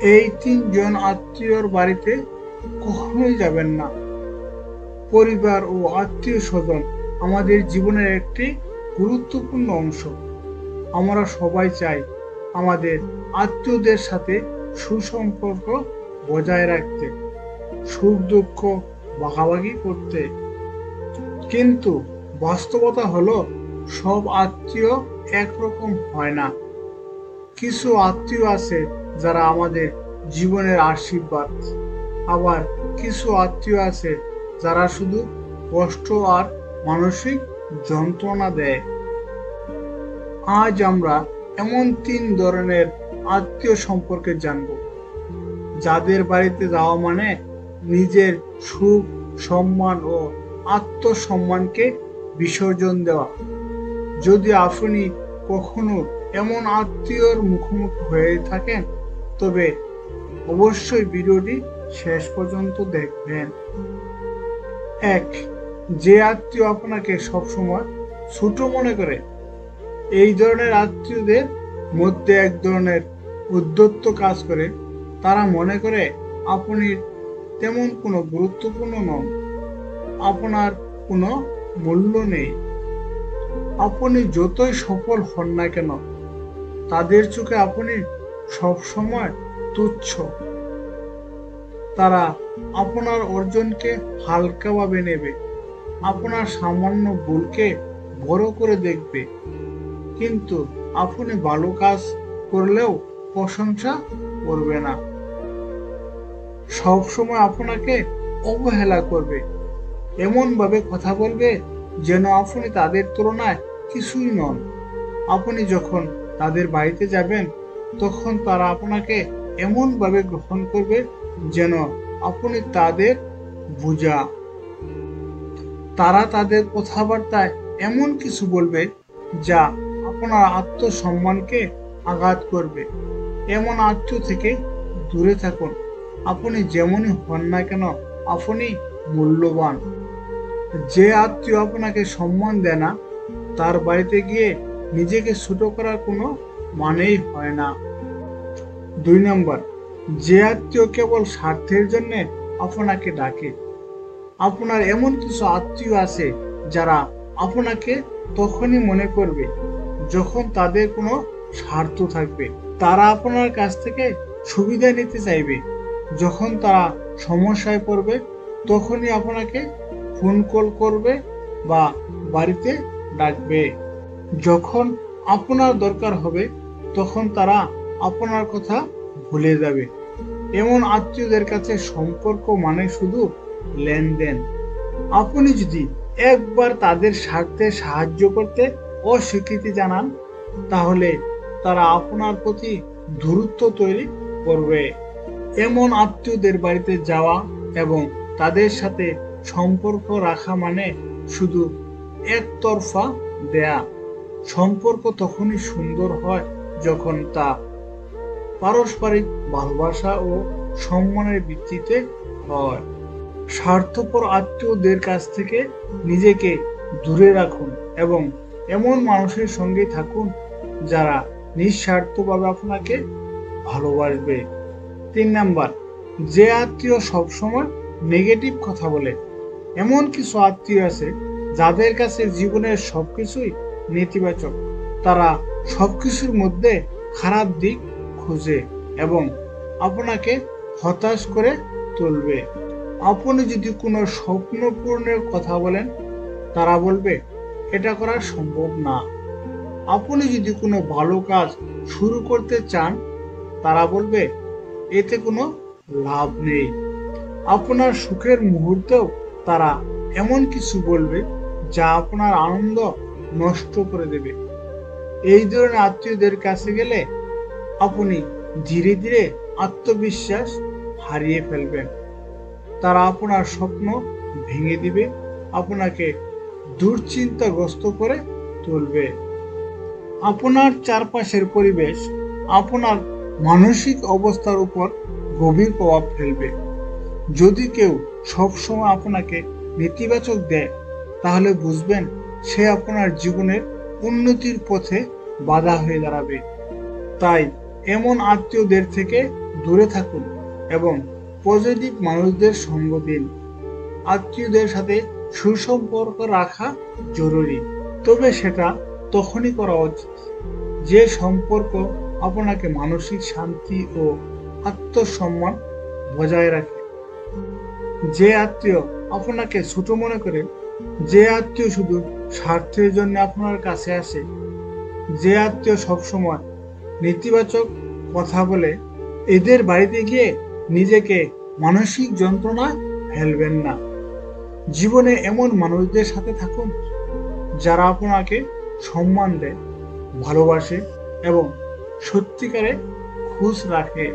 এই তিনজন আত্মীয়র বাড়িতে কখনোই যাবেন না। পরিবার ও আত্মীয় স্বজন আমাদের জীবনের একটি গুরুত্বপূর্ণ অংশ। আমরা সবাই চাই আমাদের আত্মীয়দের সাথে সুসম্পর্ক বজায় রাখতে, সুখ দুঃখ ভাগাভাগি করতে। কিন্তু বাস্তবতা হলো সব আত্মীয় একরকম হয় না। কিছু আত্মীয় আছে যারা আমাদের জীবনের আশীর্বাদ, আবার কিছু আত্মীয় আছে যারা শুধু কষ্ট আর মানসিক যন্ত্রণা দেয়। আজ আমরা এমন তিন ধরনের আত্মীয় সম্পর্কে জানব, যাদের বাড়িতে যাওয়া মানে নিজের সুখ, সম্মান ও আত্মসম্মানকে বিসর্জন দেওয়া। যদি আপনি কখনো এমন আত্মীয়র মুখোমুখি হয়ে থাকেন, তবে অবশ্যই ভিডিওটি শেষ পর্যন্ত দেখবেন। ১. যে আত্মীয় আপনাকে সবসময় ছোট মনে করে। এই ধরনের আত্মীয়দের মধ্যে এক ধরনের উদ্ধত্ত কাজ করে। তারা মনে করে আপনি তেমন কোনো গুরুত্বপূর্ণ নন, আপনার কোনো মূল্য নেই। আপনি যতই সফল হন না কেন, তাদের চোখে আপনি সবসময় তুচ্ছ। তারা আপনার অর্জনকে হালকাভাবে নেবে, আপনার সামান্য ভুলকে বড় করে দেখবে, কিন্তু আপনি ভালো কাজ করলেও প্রশংসা করবে না। সবসময় আপনাকে অবহেলা করবে, এমন ভাবে কথা বলবে যেন আপনি তাদের তুলনায় কিছুই নন। আপনি যখন তাদের বাড়িতে যাবেন, তখন তারা আপনাকে এমন ভাবে গ্রহণ করবে যেন আপনি তাদের বোঝা। তারা তাদের কথাবার্তায় এমন কিছু বলবে যা আপনার আত্মসম্মানকে আঘাত করবে। এমন আত্মীয় থেকে দূরে থাকুন। আপনি যেমনই হন না কেন, আপনি মূল্যবান। যে আত্মীয় আপনাকে সম্মান দেয় না, তার বাড়িতে গিয়ে নিজেকে ছোট করার কোনো মানেই হয় না। ২ নম্বর, যে আত্মীয় কেবল স্বার্থের জন্য আপনাকে ডাকে। আপনার এমন কিছু আত্মীয় আছে যারা আপনাকে তখনই মনে করবে যখন তাদের কোনো স্বার্থ থাকবে। তারা আপনার কাছ থেকে সুবিধা নিতে চাইবে। যখন তারা সমস্যায় পড়বে, তখনই আপনাকে ফোন কল করবে বা বাড়িতে ডাকবে। যখন আপনার দরকার হবে, তখন তারা আপনার কথা ভুলে যাবে। এমন আত্মীয়দের কাছে সম্পর্ক মানে শুধু লেনদেন। আপনি যদি একবার তাদের স্বার্থে সাহায্য করতে অস্বীকৃতি জানান, তাহলে তারা আপনার প্রতি দূরত্ব তৈরি করবে। এমন আত্মীয়দের বাড়িতে যাওয়া এবং তাদের সাথে সম্পর্ক রাখা মানে শুধু একতরফা দেয়া। সম্পর্ক তখনই সুন্দর হয় যখন তা পারস্পরিক ভালোবাসা ও সম্মানের ভিত্তিতে হয়। স্বার্থপর আত্মীয়দের কাছ থেকে নিজেকে দূরে রাখুন এবং এমন মানুষের সঙ্গে থাকুন যারা নিঃস্বার্থভাবে আপনাকে ভালোবাসবে। ৩ নাম্বার, যে আত্মীয় সবসময় নেগেটিভ কথা বলে। এমন কিছু আত্মীয় আছে যাদের কাছে জীবনের সবকিছুই নেতিবাচক। তারা সবকিছুর মধ্যে খারাপ দিক খুঁজে এবং আপনাকে হতাশ করে তুলবে। আপনি যদি কোনো স্বপ্ন পূরণের কথা বলেন, তারা বলবে এটা করা সম্ভব না। আপনি যদি কোনো ভালো কাজ শুরু করতে চান, তারা বলবে এতে কোনো লাভ নেই। আপনার সুখের মুহূর্তেও তারা এমন কিছু বলবে যা আপনার আনন্দ নষ্ট করে দেবে। এই ধরনের আত্মীয়দের কাছে গেলে আপনি ধীরে ধীরে আত্মবিশ্বাস হারিয়ে ফেলবেন। তারা আপনার স্বপ্ন ভেঙে দিবে, আপনাকে দুশ্চিন্তাগ্রস্ত করে তুলবে। আপনার চারপাশের পরিবেশ আপনার মানসিক অবস্থার উপর গভীর প্রভাব ফেলবে। যদি কেউ সবসময় আপনাকে নেতিবাচক দেয়, তাহলে বুঝবেন সে আপনার জীবনের উন্নতির পথে বাধা হয়ে দাঁড়াবে। তাই এমন আত্মীয়দের থেকে দূরে থাকুন এবং পজিটিভ মানুষদের সঙ্গ দিন। আত্মীয়দের সাথে সুসম্পর্ক রাখা জরুরি, তবে সেটা তখনই করা উচিত যে সম্পর্ক আপনাকে মানসিক শান্তি ও আত্মসম্মান বজায় রাখে। যে আত্মীয় আপনাকে ছোট মনে করে, যে আত্মীয় শুধু স্বার্থের জন্য আপনার কাছে আসে, যে আত্মীয় সবসময় নেতিবাচক কথা বলে, এদের বাড়িতে গিয়ে নিজেকে মানসিক যন্ত্রণায় ফেলবেন না। জীবনে এমন মানুষদের সাথে থাকুন যারা আপনাকে সম্মান দেয়, ভালোবাসে এবং সত্যিকারে খোঁজ রাখে।